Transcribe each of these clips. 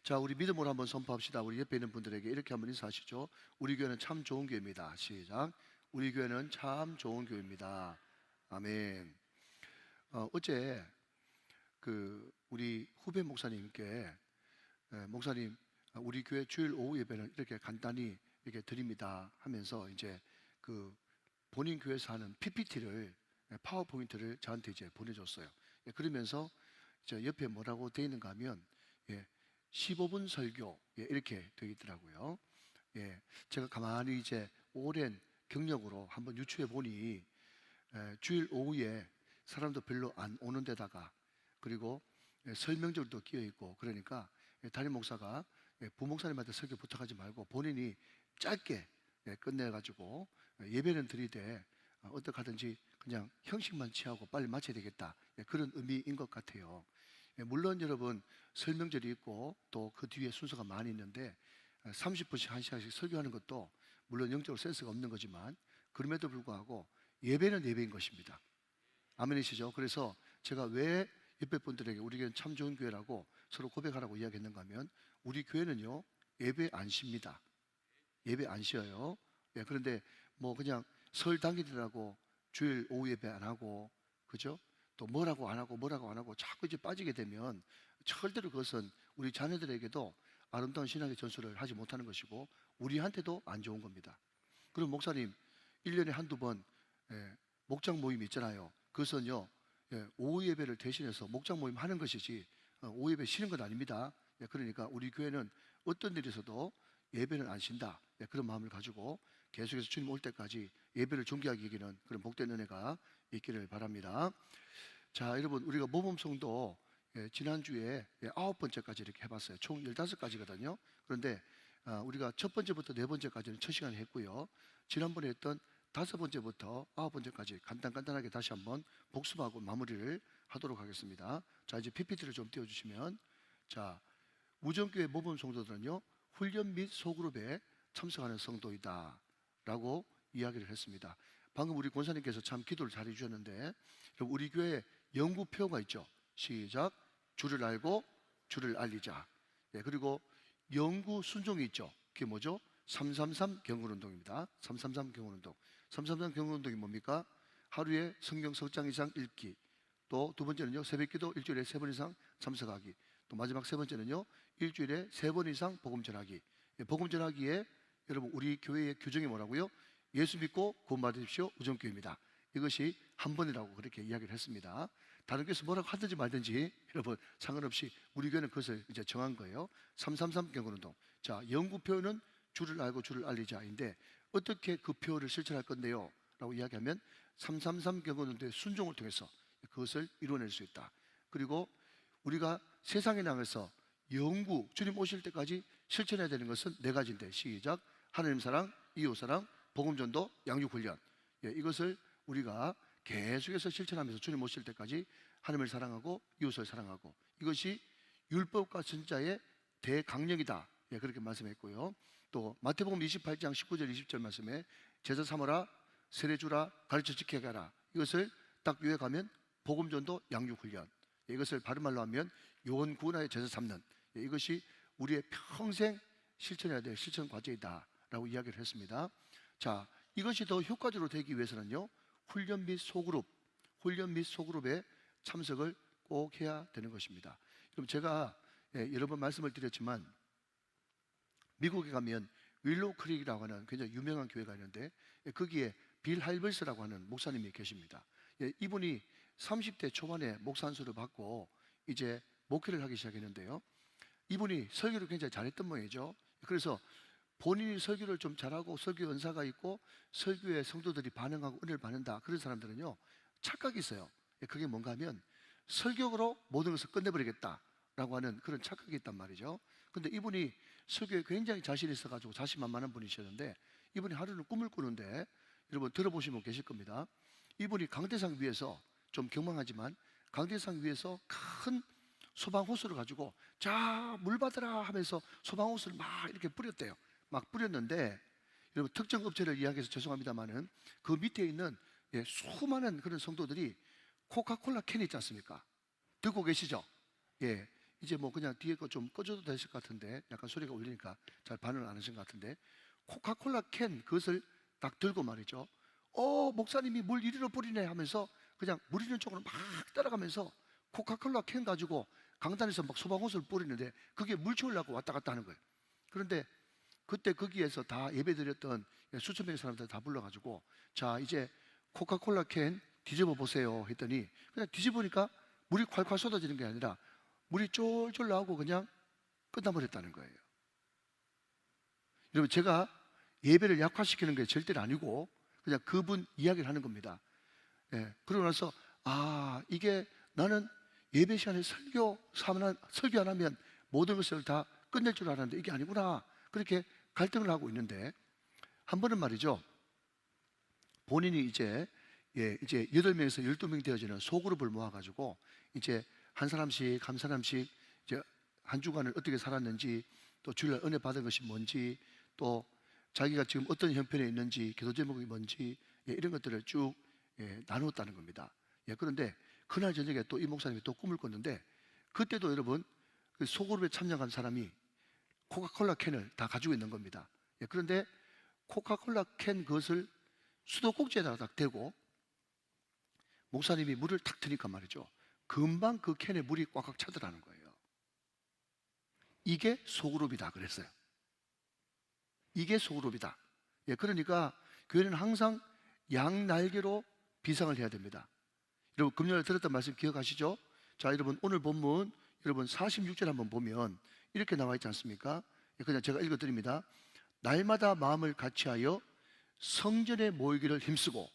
자, 우리 믿음으로 한번 선포합시다. 우리 옆에 있는 분들에게 이렇게 한번 인사하시죠. 우리 교회는 참 좋은 교회입니다. 시작. 우리 교회는 참 좋은 교회입니다. 아멘. 어제 우리 후배 목사님께 목사님, 우리 교회 주일 오후 예배는 이렇게 간단히 이렇게 드립니다 하면서 이제 본인 교회에서 하는 PPT를, 파워포인트를 저한테 이제 보내줬어요. 그러면서 저 옆에 뭐라고 되어 있는가 하면 15분 설교 이렇게 되어 있더라고요. 제가 가만히 이제 오랜 경력으로 한번 유추해 보니 주일 오후에 사람도 별로 안 오는 데다가 그리고 설명절도 끼어 있고 그러니까 담임 목사가 부목사님한테 설교 부탁하지 말고 본인이 짧게 끝내가지고 예배는 드리되 어떻게 하든지 그냥 형식만 취하고 빨리 마쳐야 되겠다, 그런 의미인 것 같아요. 물론 여러분 설명절이 있고 또 그 뒤에 순서가 많이 있는데 30분씩 1시간씩 설교하는 것도 물론 영적으로 센스가 없는 거지만 그럼에도 불구하고 예배는 예배인 것입니다. 아멘이시죠? 그래서 제가 왜 옆에 분들에게 우리 교회는 참 좋은 교회라고 서로 고백하라고 이야기했는가 하면 우리 교회는요 예배 안 쉽니다. 예배 안 쉬어요. 그런데 뭐 그냥 설 당일이라고 주일 오후 예배 안 하고, 그죠? 또 뭐라고 안 하고 자꾸 이제 빠지게 되면 절대로 그것은 우리 자녀들에게도 아름다운 신앙의 전수를 하지 못하는 것이고 우리한테도 안 좋은 겁니다. 그럼 목사님 1년에 한두 번 목장 모임 있잖아요. 그것은요 오후 예배를 대신해서 목장 모임 하는 것이지 오후 예배 쉬는 건 아닙니다. 그러니까 우리 교회는 어떤 일이 있어도 예배는 안 쉰다, 그런 마음을 가지고 계속해서 주님 올 때까지 예배를 존귀하게 여기는 그런 복된 은혜가 있기를 바랍니다. 자, 여러분, 우리가 모범성도 지난주에 9번째까지 이렇게 해봤어요. 총 15가지거든요. 그런데 우리가 첫 번째부터 네 번째까지는 첫 시간에 했고요. 지난번에 했던 5번째부터 9번째까지 간단하게 다시 한번 복습하고 마무리를 하도록 하겠습니다. 자, 이제 PPT를 좀 띄워주시면, 자, 우정교회 모범 성도들은요 훈련 및 소그룹에 참석하는 성도이다 라고 이야기를 했습니다. 방금 우리 권사님께서 참 기도를 잘 해주셨는데, 우리 교회 연구표가 있죠. 시작. 주를 알고 주를 알리자. 그리고 연구 순종이 있죠. 그게 뭐죠? 333 경건운동입니다. 333 경건운동. 333 경건운동이 뭡니까? 하루에 성경 석 장 이상 읽기. 또 두 번째는요 새벽기도 일주일에 3번 이상 참석하기. 또 마지막 세 번째는요 일주일에 3번 이상 복음 전하기. 복음 전하기에 여러분 우리 교회의 규정이 뭐라고요? 예수 믿고 구원받으십시오 우정교회입니다. 이것이 한 번이라고 그렇게 이야기를 했습니다. 다른 교회에서 뭐라고 하든지 말든지 여러분 상관없이 우리 교회는 그것을 이제 정한 거예요. 333 경건운동. 자, 연구표는 주를 알고 주를 알리자인데 어떻게 그 표를 실천할 건데요? 라고 이야기하면 333 경건운동의 순종을 통해서 그것을 이루어낼 수 있다. 그리고 우리가 세상에 나가서 영구 주님 오실 때까지 실천해야 되는 것은 4가지인데 시작. 하나님 사랑, 이웃 사랑, 복음전도, 양육훈련. 이것을 우리가 계속해서 실천하면서 주님 오실 때까지 하나님을 사랑하고 이웃을 사랑하고, 이것이 율법과 전자의 대강령이다, 그렇게 말씀했고요. 또 마태복음 28장 19절 20절 말씀에 제자 삼으라, 세례 주라, 가르쳐 지키게 하라. 이것을 딱 요약하면 복음전도, 양육훈련. 이것을 바른말로 하면 요원 구원하여 제자 삼는, 이것이 우리의 평생 실천해야 될 실천 과제이다 라고 이야기를 했습니다. 자, 이것이 더 효과적으로 되기 위해서는요 훈련 및 소그룹에 참석을 꼭 해야 되는 것입니다. 그럼 제가 여러 번 말씀을 드렸지만 미국에 가면 윌로우 크릭이라고 하는 굉장히 유명한 교회가 있는데 거기에 빌 할벌스라고 하는 목사님이 계십니다. 이분이 30대 초반에 목사 안수를 받고 이제 목회를 하기 시작했는데요, 이분이 설교를 굉장히 잘했던 모양이죠. 그래서 본인이 설교를 좀 잘하고 설교 연사가 있고 설교에 성도들이 반응하고 은혜를 받는다, 그런 사람들은요 착각이 있어요. 그게 뭔가 하면 설교로 모든 것을 끝내버리겠다라고 하는 그런 착각이 있단 말이죠. 근데 이분이 설교에 굉장히 자신이 있어가지고 자신만만한 분이셨는데 이분이 하루는 꿈을 꾸는데 여러분 들어보시면 계실 겁니다. 이분이 강대상 위에서, 좀 경망하지만 강대상 위에서 큰 소방호스를 가지고 자 물 받으라 하면서 소방호스를 막 이렇게 뿌렸대요. 막 뿌렸는데 여러분 특정 업체를 이야기해서 죄송합니다만은 그 밑에 있는 수많은 그런 성도들이 코카콜라 캔 있지 않습니까? 듣고 계시죠? 이제 뭐 그냥 뒤에 거 좀 꺼줘도 되실 것 같은데 약간 소리가 울리니까 잘 반응을 안 하신 것 같은데 코카콜라 캔 그것을 딱 들고 말이죠. 목사님이 물 이리로 뿌리네 하면서 그냥 물 있는 쪽으로 막 따라가면서 코카콜라 캔 가지고 강단에서 막 소방호수를 뿌리는데 그게 물 채우려고 왔다 갔다 하는 거예요. 그런데 그때 거기에서 다 예배드렸던 수천 명의 사람들 다 불러가지고 자 이제 코카콜라 캔 뒤집어 보세요 했더니 그냥 뒤집으니까 물이 콸콸 쏟아지는 게 아니라 물이 쫄쫄 나오고 그냥 끝나버렸다는 거예요. 여러분 제가 예배를 약화시키는 게 절대로 아니고 그냥 그분 이야기를 하는 겁니다. 그러고 나서 이게 나는 예배 시간에 설교 안 하면 모든 것을 다 끝낼 줄 알았는데 이게 아니구나 그렇게 갈등을 하고 있는데 한 번은 말이죠 본인이 이제 8명에서 12명 되어지는 소그룹을 모아가지고 이제 한 사람씩 이제 한 주간을 어떻게 살았는지 또 주일날 은혜 받은 것이 뭔지 또 자기가 지금 어떤 형편에 있는지 기도 제목이 뭔지 이런 것들을 쭉 나누었다는 겁니다. 그런데 그날 저녁에 또 이 목사님이 또 꿈을 꿨는데 그때도 여러분 그 소그룹에 참여한 사람이 코카콜라 캔을 다 가지고 있는 겁니다. 그런데 코카콜라 캔 그것을 수도꼭지에다가 딱 대고 목사님이 물을 탁 트니까 말이죠 금방 그 캔에 물이 꽉꽉 차더라는 거예요. 이게 소그룹이다 그랬어요. 이게 소그룹이다. 그러니까 교회는 항상 양날개로 비상을 해야 됩니다. 여러분 금요일에 들었던 말씀 기억하시죠? 자 여러분 오늘 본문 여러분 46절 한번 보면 이렇게 나와 있지 않습니까? 그냥 제가 읽어드립니다. 날마다 마음을 같이하여 성전에 모이기를 힘쓰고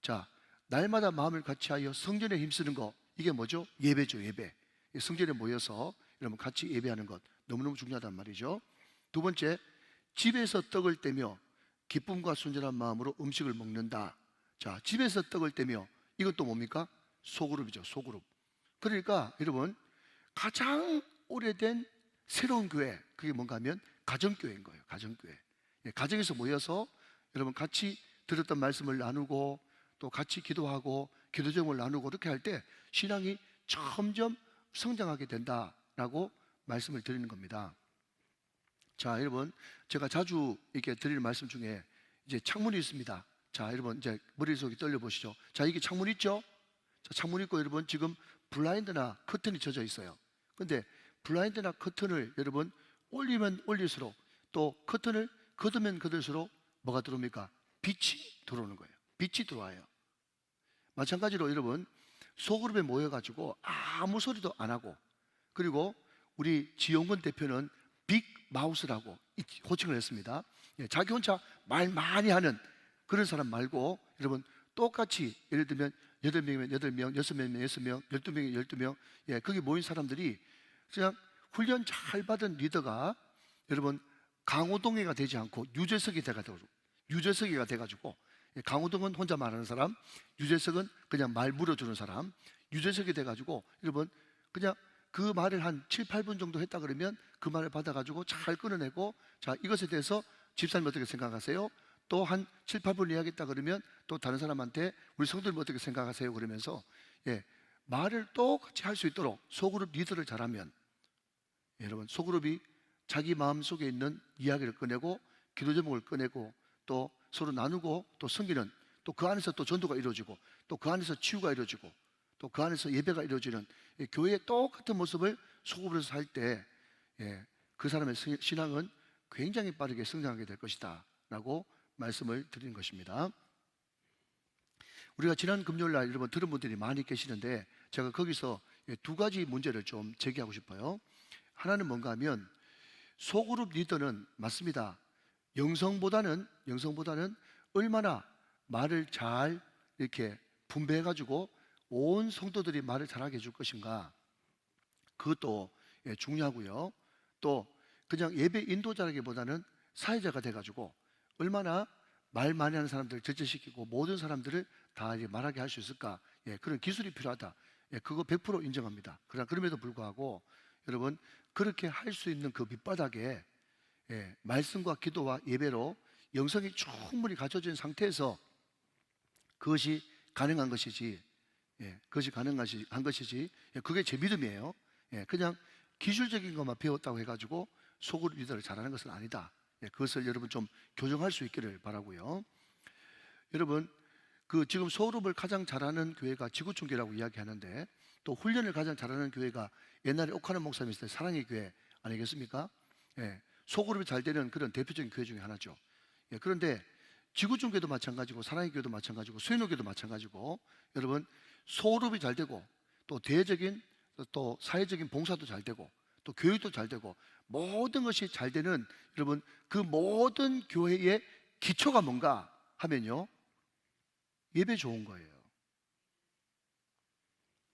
자 날마다 마음을 같이하여 성전에 힘쓰는 거 이게 뭐죠? 예배죠. 예배. 성전에 모여서 여러분 같이 예배하는 것 너무너무 중요하단 말이죠. 두 번째 집에서 떡을 떼며 기쁨과 순전한 마음으로 음식을 먹는다. 자 집에서 떡을 떼며 이것도 뭡니까? 소그룹이죠. 소그룹. 그러니까 여러분 가장 오래된 새로운 교회 그게 뭔가 하면 가정교회인 거예요. 가정교회. 가정에서 모여서 여러분 같이 들었던 말씀을 나누고 또 같이 기도하고 기도 제목을 나누고 이렇게 할 때 신앙이 점점 성장하게 된다라고 말씀을 드리는 겁니다. 자 여러분 제가 자주 이렇게 드리는 말씀 중에 이제 창문이 있습니다. 자 여러분 이제 머릿속이 떨려 보시죠. 자 이게 창문 있죠? 자 창문 있고 여러분 지금 블라인드나 커튼이 젖어 있어요. 근데 블라인드나 커튼을 여러분 올리면 올릴수록 또 커튼을 걷으면 걷을수록 뭐가 들어옵니까? 빛이 들어오는 거예요. 빛이 들어와요. 마찬가지로 여러분 소그룹에 모여가지고 아무 소리도 안 하고 그리고 우리 지용근 대표는 빅 마우스라고 호칭을 했습니다. 자기 혼자 말 많이 하는 그런 사람 말고 여러분 똑같이 예를 들면 8명이면 8명, 6명이면 6명, 12명이면 12명 거기 모인 사람들이 그냥 훈련 잘 받은 리더가 여러분 강호동이가 되지 않고 유재석이가 돼가지고 강호동은 혼자 말하는 사람, 유재석은 그냥 말 물어주는 사람, 유재석이 돼가지고 여러분 그냥 그 말을 한 7, 8분 정도 했다 그러면 그 말을 받아가지고 잘 끊어내고 자 이것에 대해서 집사님 어떻게 생각하세요? 또 한 7, 8분 이야기했다 그러면 또 다른 사람한테 우리 성도님 어떻게 생각하세요? 그러면서 말을 똑같이 할 수 있도록 소그룹 리더를 잘하면 여러분 소그룹이 자기 마음속에 있는 이야기를 꺼내고 기도 제목을 꺼내고 또 서로 나누고 또 섬기는 또 그 안에서 또 전도가 이루어지고 또 그 안에서 치유가 이루어지고 또 그 안에서 예배가 이루어지는 교회의 똑같은 모습을 소그룹에서 살 때 그 사람의 신앙은 굉장히 빠르게 성장하게 될 것이다 라고 말씀을 드리는 것입니다. 우리가 지난 금요일날 여러분 들은 분들이 많이 계시는데 제가 거기서 두 가지 문제를 좀 제기하고 싶어요. 하나는 뭔가 하면 소그룹 리더는 맞습니다. 영성보다는 얼마나 말을 잘 이렇게 분배해가지고 온 성도들이 말을 잘하게 해줄 것인가 그것도 중요하고요. 또 그냥 예배 인도자라기보다는 사회자가 돼가지고 얼마나 말 많이 하는 사람들을 절제시키고 모든 사람들을 다 이제 말하게 할 수 있을까 그런 기술이 필요하다. 그거 100% 인정합니다. 그러나 그럼에도 불구하고 여러분 그렇게 할 수 있는 그 밑바닥에 말씀과 기도와 예배로 영성이 충분히 갖춰진 상태에서 그것이 가능한 것이지 그게 제 믿음이에요. 그냥 기술적인 것만 배웠다고 해가지고 소그룹 리더를 잘하는 것은 아니다. 그것을 여러분 좀 교정할 수 있기를 바라고요. 여러분, 그 지금 소그룹을 가장 잘하는 교회가 지구촌교회라고 이야기하는데, 또 훈련을 가장 잘하는 교회가 옛날에 옥하는 목사님이 있을 때 사랑의 교회 아니겠습니까? 소그룹이 잘 되는 그런 대표적인 교회 중에 하나죠. 그런데 지구촌교회도 마찬가지고 사랑의 교회도 마찬가지고 수인호교회도 마찬가지고, 여러분 소그룹이 잘 되고 또 대외적인 또 사회적인 봉사도 잘 되고 또 교육도 잘 되고 모든 것이 잘 되는, 여러분 그 모든 교회의 기초가 뭔가 하면요, 예배 좋은 거예요.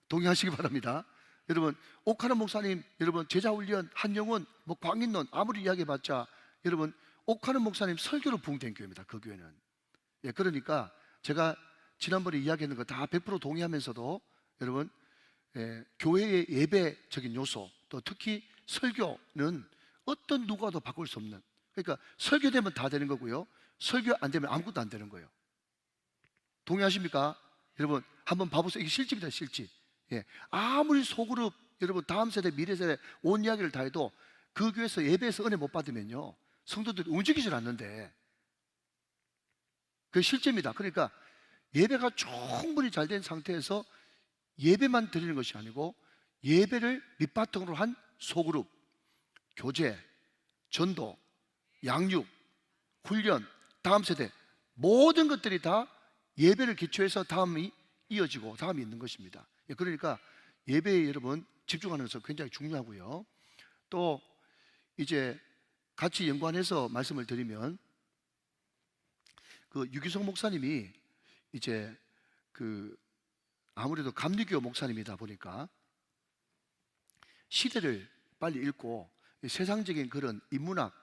동의하시기 바랍니다. 여러분 옥하는 목사님, 여러분 제자훈련, 한영원, 뭐 광인론 아무리 이야기해봤자 여러분 옥하는 목사님 설교로 부흥된 교회입니다. 그 교회는. 그러니까 제가 지난번에 이야기했는 거 다 100% 동의하면서도 여러분, 교회의 예배적인 요소, 또 특히 설교는 어떤 누가도 바꿀 수 없는, 그러니까 설교되면 다 되는 거고요, 설교 안 되면 아무것도 안 되는 거예요. 동의하십니까? 여러분 한번 봐보세요. 이게 실집이다, 실집. 아무리 소그룹, 여러분 다음 세대, 미래 세대 온 이야기를 다 해도 그 교회에서 예배에서 은혜 못 받으면요, 성도들이 움직이질 않는데, 그게 실제입니다. 그러니까 예배가 충분히 잘 된 상태에서 예배만 드리는 것이 아니고 예배를 밑바탕으로 한 소그룹, 교제, 전도, 양육, 훈련, 다음 세대 모든 것들이 다 예배를 기초해서 다음이 이어지고 다음이 있는 것입니다. 그러니까 예배에 여러분 집중하는 것은 굉장히 중요하고요. 또 이제 같이 연관해서 말씀을 드리면, 그 유기성 목사님이 이제 그 아무래도 감리교 목사님이다 보니까 시대를 빨리 읽고 세상적인 그런 인문학,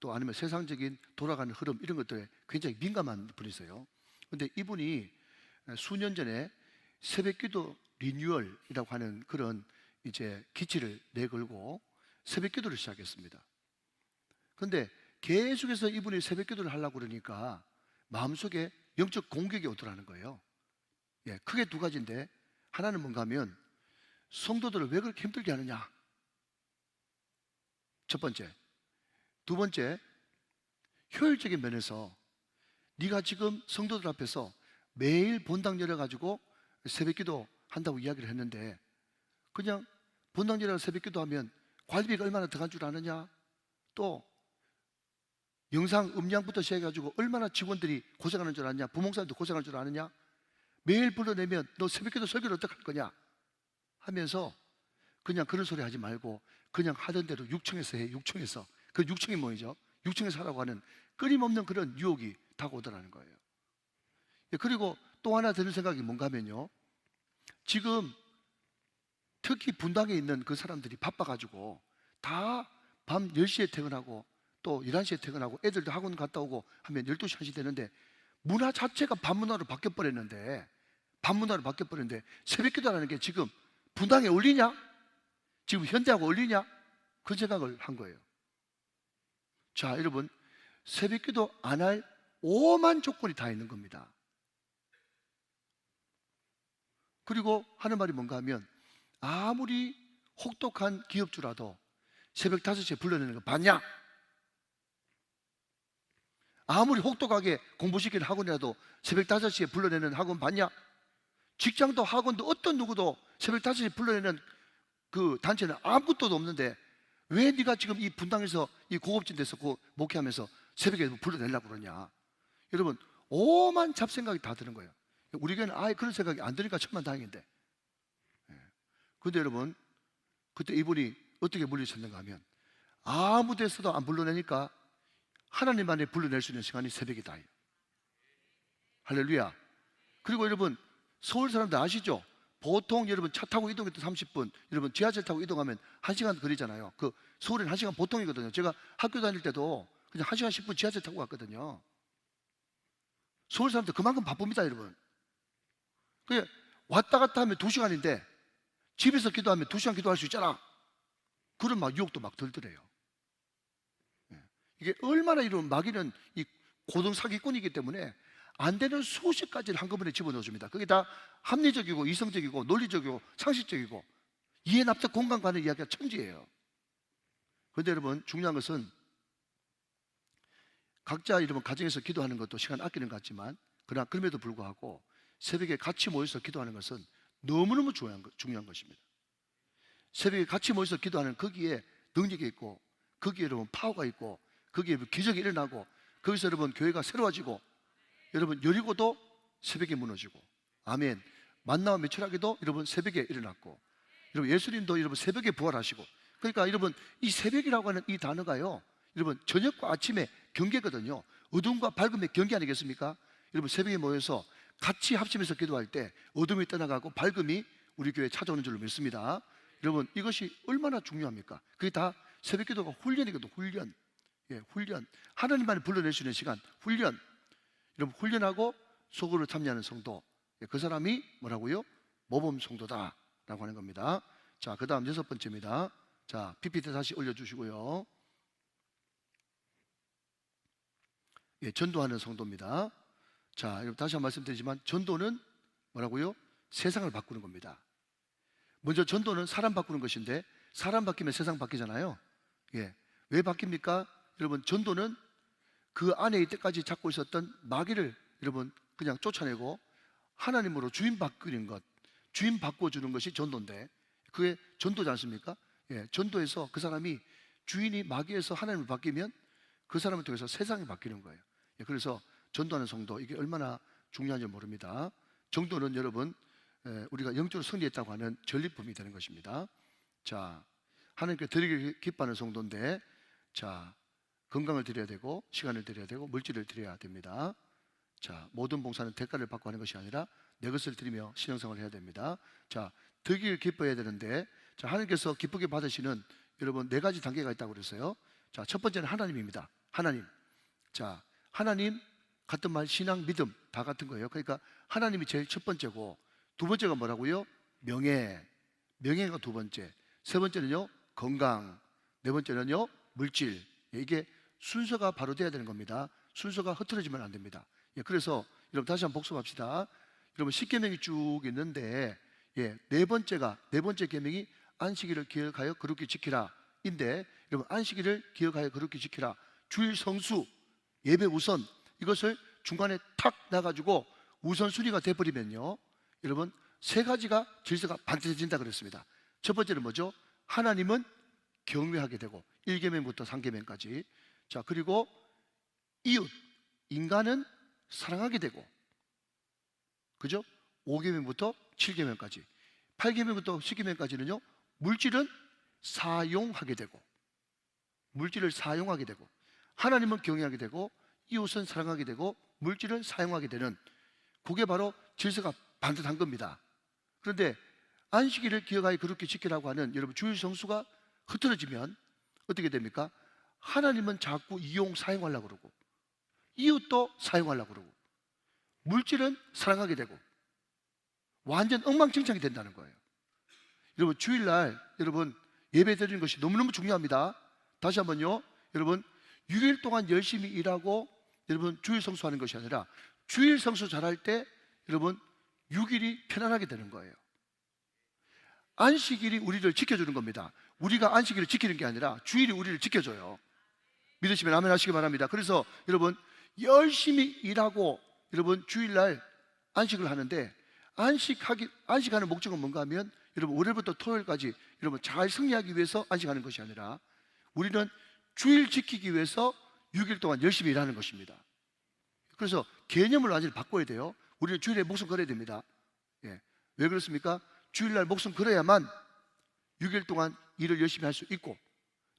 또 아니면 세상적인 돌아가는 흐름, 이런 것들에 굉장히 민감한 분이세요. 그런데 이분이 수년 전에 새벽기도 리뉴얼이라고 하는 그런 이제 기치를 내걸고 새벽기도를 시작했습니다. 그런데 계속해서 이분이 새벽기도를 하려고 그러니까 마음속에 영적 공격이 오더라는 거예요. 크게 두 가지인데, 하나는 뭔가 하면 성도들을 왜 그렇게 힘들게 하느냐, 첫 번째. 두 번째, 효율적인 면에서 네가 지금 성도들 앞에서 매일 본당 열어가지고 새벽기도 한다고 이야기를 했는데, 그냥 본당 열어 새벽기도 하면 관리비가 얼마나 들어간 줄 아느냐, 또 영상 음량부터 시작해가지고 얼마나 직원들이 고생하는 줄 아느냐, 부목사님도 고생할 줄 아느냐, 매일 불러내면 너 새벽기도 설교를 어떻게 할 거냐 하면서 그냥 그런 소리 하지 말고 그냥 하던 대로 6층에서 해. 6층에서. 그 6층이 뭐죠? 6층에서 하라고 하는 끊임없는 그런 유혹이 다가오더라는 거예요. 그리고 또 하나 드는 생각이 뭔가 하면요, 지금 특히 분당에 있는 그 사람들이 바빠가지고 다 밤 10시에 퇴근하고 또 11시에 퇴근하고 애들도 학원 갔다 오고 하면 12시, 1시 되는데 문화 자체가 밤문화로 바뀌어버렸는데, 새벽기도라는 게 지금 분당에 어울리냐? 지금 현대하고 어울리냐? 그 생각을 한 거예요. 자, 여러분 새벽기도 안 할 오만 조건이 다 있는 겁니다. 그리고 하는 말이 뭔가 하면, 아무리 혹독한 기업주라도 새벽 5시에 불러내는 거 봤냐? 아무리 혹독하게 공부시키는 학원이라도 새벽 5시에 불러내는 학원 봤냐? 직장도 학원도 어떤 누구도 새벽 5시에 불러내는 그 단체는 아무것도 없는데 왜 네가 지금 이 분당에서 이 고급진 데서 목회하면서 새벽에 불러내려고 그러냐? 여러분 오만 잡생각이 다 드는 거예요. 우리 교회는 아예 그런 생각이 안 드니까 천만다행인데. 그런데 여러분 그때 이분이 어떻게 물리쳤는가 하면, 아무 데서도 안 불러내니까 하나님만이 불러낼 수 있는 시간이 새벽이다. 할렐루야. 그리고 여러분 서울 사람들 아시죠? 보통 여러분 차 타고 이동해도 30분, 여러분 지하철 타고 이동하면 1시간 거리잖아요. 그 서울에는 1시간 보통이거든요. 제가 학교 다닐 때도 그냥 1시간 10분 지하철 타고 갔거든요. 서울 사람들 그만큼 바쁩니다, 여러분. 그 왔다 갔다 하면 2시간인데 집에서 기도하면 2시간 기도할 수 있잖아. 그런 막 유혹도 막 들더래요. 이게 얼마나 이런 마귀는 이 고등 사기꾼이기 때문에 안 되는 수십 가지를 한꺼번에 집어넣어줍니다. 그게 다 합리적이고 이성적이고 논리적이고 상식적이고 이해 납득 공감 가는 이야기가 천지예요. 그런데 여러분 중요한 것은 각자 여러분 가정에서 기도하는 것도 시간 아끼는 것 같지만 그러나 그럼에도 불구하고 새벽에 같이 모여서 기도하는 것은 너무너무 중요한 것입니다. 새벽에 같이 모여서 기도하는 거기에 능력이 있고 거기에 여러분 파워가 있고 거기에 기적이 일어나고 거기서 여러분 교회가 새로워지고 여러분 여리고도 새벽에 무너지고 아멘. 만나와 메추라기도 여러분 새벽에 일어났고 여러분 예수님도 여러분 새벽에 부활하시고 그러니까 여러분 이 새벽이라고 하는 이 단어가요 여러분 저녁과 아침의 경계거든요. 어둠과 밝음의 경계 아니겠습니까? 여러분 새벽에 모여서 같이 합심해서 기도할 때 어둠이 떠나가고 밝음이 우리 교회에 찾아오는 줄로 믿습니다. 여러분 이것이 얼마나 중요합니까? 그게 다 새벽 기도가 훈련이거든요. 훈련. 예, 훈련. 하나님만이 불러낼 수 있는 시간. 훈련. 여러분 훈련하고 소그룹을 참여하는 성도. 예, 그 사람이 뭐라고요? 모범 성도다라고 하는 겁니다. 자, 그 다음 6번째입니다. 자, PPT 다시 올려주시고요. 예, 전도하는 성도입니다. 자, 여러분 다시 한 번 말씀드리지만 전도는 뭐라고요? 세상을 바꾸는 겁니다. 먼저 전도는 사람 바꾸는 것인데 사람 바뀌면 세상 바뀌잖아요. 예, 왜 바뀝니까? 여러분 전도는 그 안에 이때까지 잡고 있었던 마귀를 여러분 그냥 쫓아내고 하나님으로 주인 바꾸는 것, 주인 바꿔주는 것이 전도인데 그게 전도지 않습니까? 예, 전도에서 그 사람이 주인이 마귀에서 하나님을 바뀌면 그 사람을 통해서 세상이 바뀌는 거예요. 예, 그래서 전도하는 성도 이게 얼마나 중요한지 모릅니다. 정도는 여러분 우리가 영적으로 승리했다고 하는 전리품이 되는 것입니다. 자, 하나님께 드리기 기뻐하는 성도인데 자, 건강을 드려야 되고 시간을 드려야 되고 물질을 드려야 됩니다. 자, 모든 봉사는 대가를 받고 하는 것이 아니라 내 것을 드리며 신앙생활을 해야 됩니다. 자, 드리기를 기뻐해야 되는데 자, 하나님께서 기쁘게 받으시는 여러분 4가지 단계가 있다고 그랬어요. 자, 첫 번째는 하나님입니다. 하나님. 자, 하나님 같은 말 신앙 믿음 다 같은 거예요. 그러니까 하나님이 제일 첫 번째고 두 번째가 뭐라고요? 명예. 명예가 두 번째. 세 번째는요 건강. 네 번째는요 물질. 이게 순서가 바로 돼야 되는 겁니다. 순서가 흐트러지면 안 됩니다. 예, 그래서 여러분 다시 한번 복습합시다. 여러분 10계명이 쭉 있는데 예, 네 번째 계명이 안식일을 기억하여 거룩히 지키라 인데 여러분 안식일을 기억하여 거룩히 지키라 주일 성수 예배 우선 이것을 중간에 탁 놔가지고 우선순위가 돼버리면요 여러분 3가지가 질서가 반드해진다 그랬습니다. 첫 번째는 뭐죠? 하나님은 경외하게 되고 1계명부터 3계명까지 자 그리고 이웃 인간은 사랑하게 되고 그죠? 5계명부터 7계명까지 8계명부터 10계명까지는요 물질은 사용하게 되고 물질을 사용하게 되고 하나님은 경외하게 되고 이웃은 사랑하게 되고 물질을 사용하게 되는 그게 바로 질서가 반듯한 겁니다. 그런데 안식일을 기억하여 그렇게 지키라고 하는 여러분 주일 성수가 흐트러지면 어떻게 됩니까? 하나님은 자꾸 사용하려고 그러고 이웃도 사용하려고 그러고 물질은 사랑하게 되고 완전 엉망진창이 된다는 거예요. 여러분 주일날 여러분 예배 드리는 것이 너무너무 중요합니다. 다시 한번요 여러분 6일 동안 열심히 일하고 여러분 주일 성수하는 것이 아니라 주일 성수 잘할 때 여러분 6일이 편안하게 되는 거예요. 안식일이 우리를 지켜주는 겁니다. 우리가 안식일을 지키는 게 아니라 주일이 우리를 지켜줘요. 믿으시면 아멘 하시기 바랍니다. 그래서 여러분 열심히 일하고 여러분 주일날 안식을 하는데 안식하는 목적은 뭔가 하면 여러분 월요일부터 토요일까지 여러분 잘 승리하기 위해서 안식하는 것이 아니라 우리는 주일 지키기 위해서 6일 동안 열심히 일하는 것입니다. 그래서 개념을 완전히 바꿔야 돼요. 우리는 주일에 목숨 걸어야 됩니다. 예. 왜 그렇습니까? 주일날 목숨 걸어야만 6일 동안 일을 열심히 할 수 있고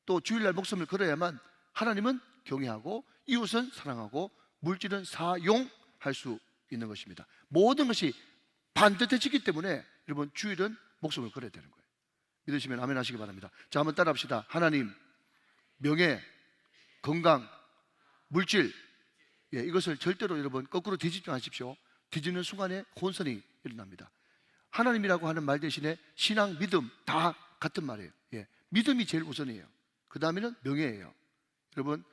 또 주일날 목숨을 걸어야만 하나님은 경외하고 이웃은 사랑하고 물질은 사용할 수 있는 것입니다. 모든 것이 반듯해지기 때문에 여러분 주일은 목숨을 걸어야 되는 거예요. 믿으시면 아멘 하시기 바랍니다. 자, 한번 따라 합시다. 하나님, 명예, 건강, 물질 예, 이것을 절대로 여러분 거꾸로 뒤집지 마십시오. 뒤집는 순간에 혼선이 일어납니다. 하나님이라고 하는 말 대신에 신앙, 믿음 다 같은 말이에요. 예, 믿음이 제일 우선이에요. 그 다음에는 명예예요. 여러분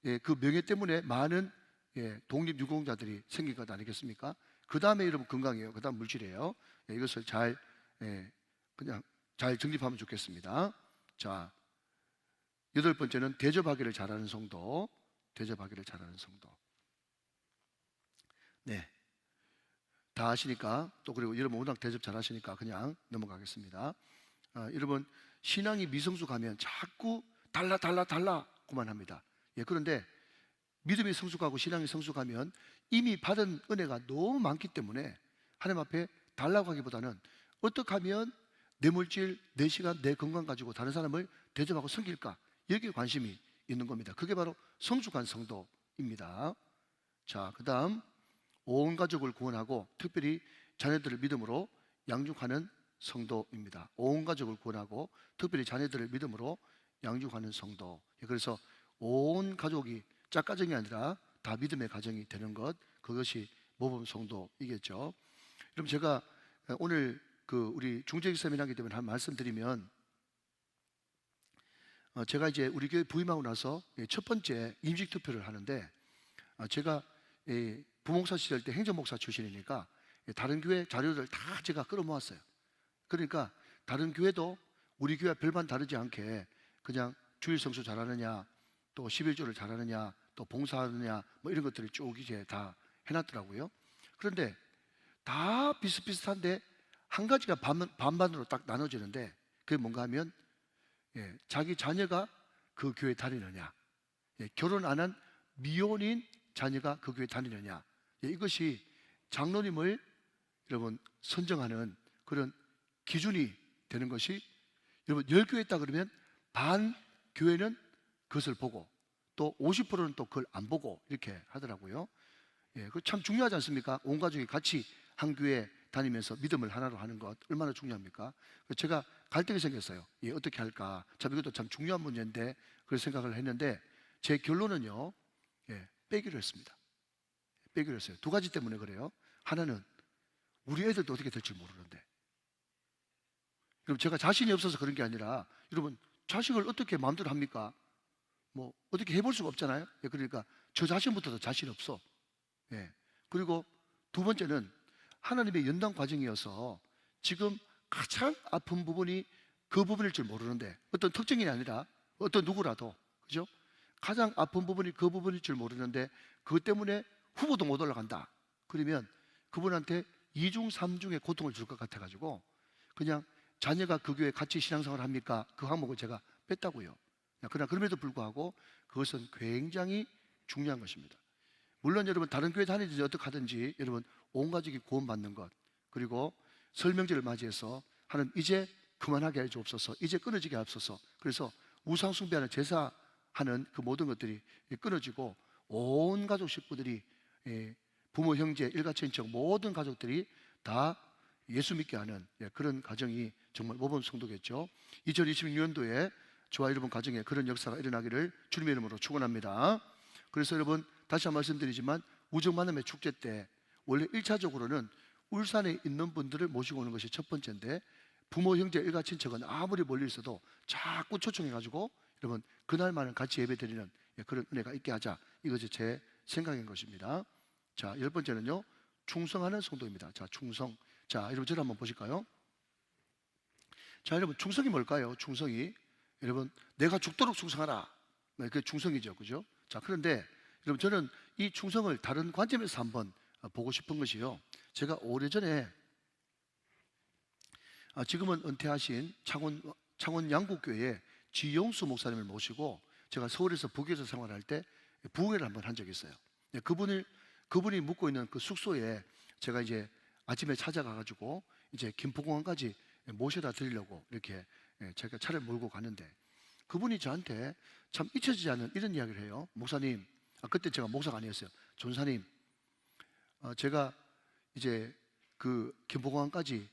예, 그 명예 때문에 많은 예, 독립유공자들이 생긴 것 아니겠습니까? 그 다음에 여러분 건강이에요. 그 다음 물질이에요. 예, 이것을 그냥 잘 정립하면 좋겠습니다. 자, 여덟 번째는 대접하기를 잘하는 성도. 대접하기를 잘하는 성도. 네, 다 아시니까 또 그리고 여러분 워낙 대접 잘하시니까 그냥 넘어가겠습니다. 여러분 신앙이 미성숙하면 자꾸 달라고만 합니다. 예, 그런데 믿음이 성숙하고 신앙이 성숙하면 이미 받은 은혜가 너무 많기 때문에 하나님 앞에 달라고 하기보다는 어떻게 하면 내 물질, 내 시간, 내 건강 가지고 다른 사람을 대접하고 섬길까, 여기에 관심이 있는 겁니다. 그게 바로 성숙한 성도입니다. 자, 그 다음 온 가족을 구원하고 특별히 자녀들을 믿음으로 양육하는 성도입니다. 온 가족을 구원하고 특별히 자녀들을 믿음으로 양육하는 성도. 그래서 온 가족이 짝가정이 아니라 다 믿음의 가정이 되는 것, 그것이 모범 성도이겠죠. 그럼 제가 오늘 우리 중재기 세미나이기 때문에 한 말씀 드리면, 제가 이제 우리 교회 부임하고 나서 첫 번째 임직 투표를 하는데, 제가 부목사 시절 때 행정목사 출신이니까 다른 교회 자료들 다 제가 끌어모았어요. 그러니까 다른 교회도 우리 교회와 별반 다르지 않게 그냥 주일 성수 잘하느냐, 또 11조를 잘하느냐, 또 봉사하느냐, 뭐 이런 것들을 쭉 이제 다 해놨더라고요. 그런데 다 비슷비슷한데 한 가지가 반반으로 딱 나눠지는데, 그게 뭔가 하면 자기 자녀가 그 교회 다니느냐, 결혼 안 한 미혼인 자녀가 그 교회 다니느냐, 이것이 장로님을 여러분 선정하는 그런 기준이 되는 것이, 여러분 10교회 있다 그러면 반 교회는 그것을 보고 또 50%는 또 그걸 안 보고 이렇게 하더라고요. 그 참 중요하지 않습니까? 온 가족이 같이 한 교회 다니면서 믿음을 하나로 하는 것 얼마나 중요합니까? 제가 갈등이 생겼어요. 어떻게 할까? 참 이것도 참 중요한 문제인데 그런 생각을 했는데 제 결론은요, 빼기로 했습니다. 빼기로 했어요. 두 가지 때문에 그래요. 하나는 우리 애들도 어떻게 될지 모르는데, 그럼 제가 자신이 없어서 그런 게 아니라, 여러분 자식을 어떻게 마음대로 합니까? 뭐 어떻게 해볼 수가 없잖아요. 그러니까 저 자신부터도 자신 없어. 그리고 두 번째는 하나님의 연단 과정이어서 지금 가장 아픈 부분이 그 부분일 줄 모르는데, 어떤 특징이 아니라 어떤 누구라도, 그죠? 가장 아픈 부분이 그 부분일 줄 모르는데 그것 때문에 후보도 못 올라간다. 그러면 그분한테 2중 3중의 고통을 줄 것 같아가지고 그냥 자녀가 그 교회 같이 신앙생활 합니까? 그 항목을 제가 뺐다고요. 그러나 그럼에도 불구하고 그것은 굉장히 중요한 것입니다. 물론 여러분 다른 교회 다니든지 어떻게 하든지 여러분 온 가족이 구원받는 것, 그리고 설명절을 맞이해서 하나님 이제 그만하게 해 주옵소서, 이제 끊어지게 하옵소서. 그래서 우상 숭배하는 제사하는 그 모든 것들이 끊어지고 온 가족 식구들이, 부모 형제 일가친척 모든 가족들이 다 예수 믿게 하는 그런 가정이 정말 모범 성도겠죠. 2026년도에 저와 여러분 가정에 그런 역사가 일어나기를 주님의 이름으로 축원합니다. 그래서 여러분 다시 한 번 말씀드리지만 우정만남의 축제 때 원래 1차적으로는 울산에 있는 분들을 모시고 오는 것이 첫 번째인데, 부모 형제 일가친척은 아무리 멀리 있어도 자꾸 초청해가지고 여러분 그날만은 같이 예배드리는 그런 은혜가 있게 하자, 이것이 제 생각인 것입니다. 자, 열 번째는요, 충성하는 성도입니다. 자, 충성. 자, 여러분 저를 한번 보실까요? 자, 여러분 충성이 뭘까요? 충성이, 여러분 내가 죽도록 충성하라, 그게 충성이죠, 그죠? 자, 그런데 여러분 저는 이 충성을 다른 관점에서 한번 보고 싶은 것이요, 제가 오래전에 지금은 은퇴하신 창원 양국교회 지용수 목사님을 모시고 제가 서울에서 북에서 생활할 때 부흥회를 한번 한 적이 있어요. 그분이 묵고 있는 그 숙소에 제가 이제 아침에 찾아가가지고 이제 김포공항까지 모셔다 드리려고 이렇게 제가 차를 몰고 가는데, 그분이 저한테 참 잊혀지지 않는 이런 이야기를 해요. 목사님, 그때 제가 목사가 아니었어요. 전사님, 제가 이제 그 김포공항까지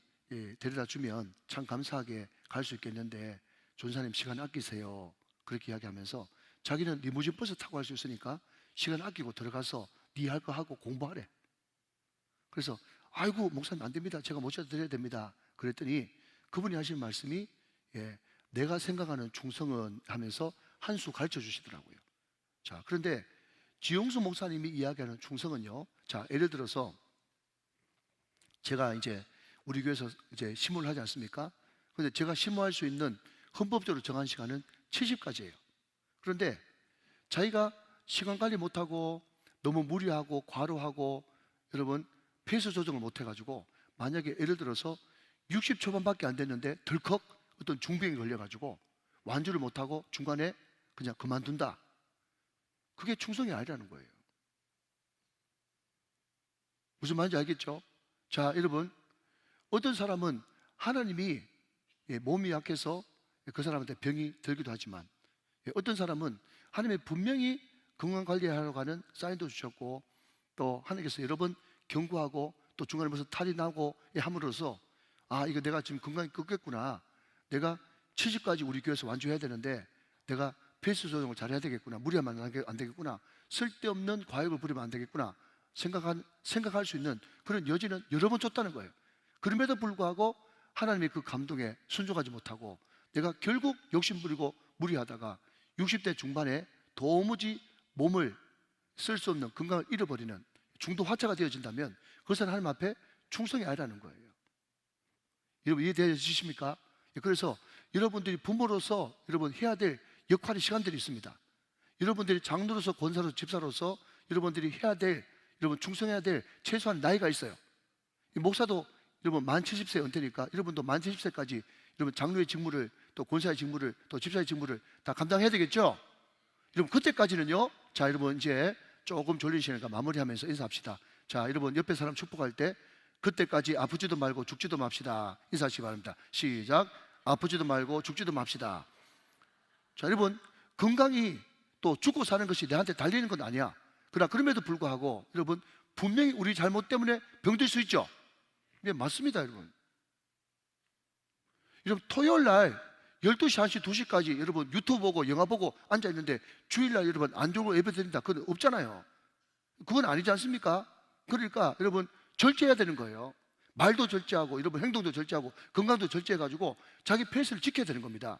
데려다 주면 참 감사하게 갈 수 있겠는데 전사님 시간 아끼세요. 그렇게 이야기하면서 자기는 리무진 버스 타고 갈 수 있으니까 시간 아끼고 들어가서 네 할 거 하고 공부하래. 그래서 아이고 목사님 안 됩니다, 제가 모셔다 드려야 됩니다. 그랬더니 그분이 하신 말씀이 내가 생각하는 충성은 하면서 한 수 가르쳐 주시더라고요. 자, 그런데 지용수 목사님이 이야기하는 충성은요, 자, 예를 들어서 제가 이제 우리 교회에서 이제 심호를 하지 않습니까? 근데 제가 심호할 수 있는 헌법적으로 정한 시간은 70가지예요. 그런데 자기가 시간 관리 못하고 너무 무리하고 과로하고 여러분 페이스 조정을 못해가지고 만약에 예를 들어서 60 초반밖에 안 됐는데 덜컥 어떤 중병이 걸려가지고 완주를 못하고 중간에 그냥 그만둔다. 그게 충성이 아니라는 거예요. 무슨 말인지 알겠죠? 자, 여러분, 어떤 사람은 하나님이 몸이 약해서 그 사람한테 병이 들기도 하지만 어떤 사람은 하나님이 분명히 건강관리하러 가는 사인도 주셨고 또 하나님께서 여러 번 경고하고 또 중간에 무슨 탈이 나고 함으로써 아, 이거 내가 지금 건강이 꺾겠구나. 내가 70까지 우리 교회에서 완주해야 되는데 내가 페이스 조정을 잘해야 되겠구나. 무리하면 안 되겠구나. 쓸데없는 과욕을 부리면 안 되겠구나. 생각할 수 있는 그런 여지는 여러 번 줬다는 거예요. 그럼에도 불구하고 하나님의 그 감동에 순종하지 못하고 내가 결국 욕심부리고 무리하다가 60대 중반에 도무지 몸을 쓸 수 없는 건강을 잃어버리는 중도 화차가 되어진다면 그것은 하나님 앞에 충성이 아니라는 거예요. 여러분 이해되시십니까? 그래서 여러분들이 부모로서 여러분 해야 될 역할의 시간들이 있습니다. 여러분들이 장로로서 권사로서 집사로서 여러분들이 해야 될 여러분 충성해야 될 최소한 나이가 있어요. 목사도 여러분 만 70세 은퇴니까 여러분도 만 70세까지 여러분 장로의 직무를 또 권사의 직무를 또 집사의 직무를 다 감당해야 되겠죠? 여러분 그때까지는요. 자, 여러분 이제 조금 졸리시니까 마무리하면서 인사합시다. 자, 여러분 옆에 사람 축복할 때 그때까지 아프지도 말고 죽지도 맙시다. 인사하시기 바랍니다. 시작. 아프지도 말고 죽지도 맙시다. 자, 여러분 건강이 또 죽고 사는 것이 내한테 달리는 건 아니야. 그러나 그럼에도 불구하고 여러분 분명히 우리 잘못 때문에 병들 수 있죠. 네, 맞습니다, 여러분. 여러분 토요일 날 12시, 1시, 2시까지 여러분 유튜브 보고 영화 보고 앉아 있는데 주일날 여러분 안 좋은 거 예배 드린다. 그건 없잖아요. 그건 아니지 않습니까? 그러니까 여러분 절제해야 되는 거예요. 말도 절제하고 여러분 행동도 절제하고 건강도 절제해가지고 자기 페이스를 지켜야 되는 겁니다.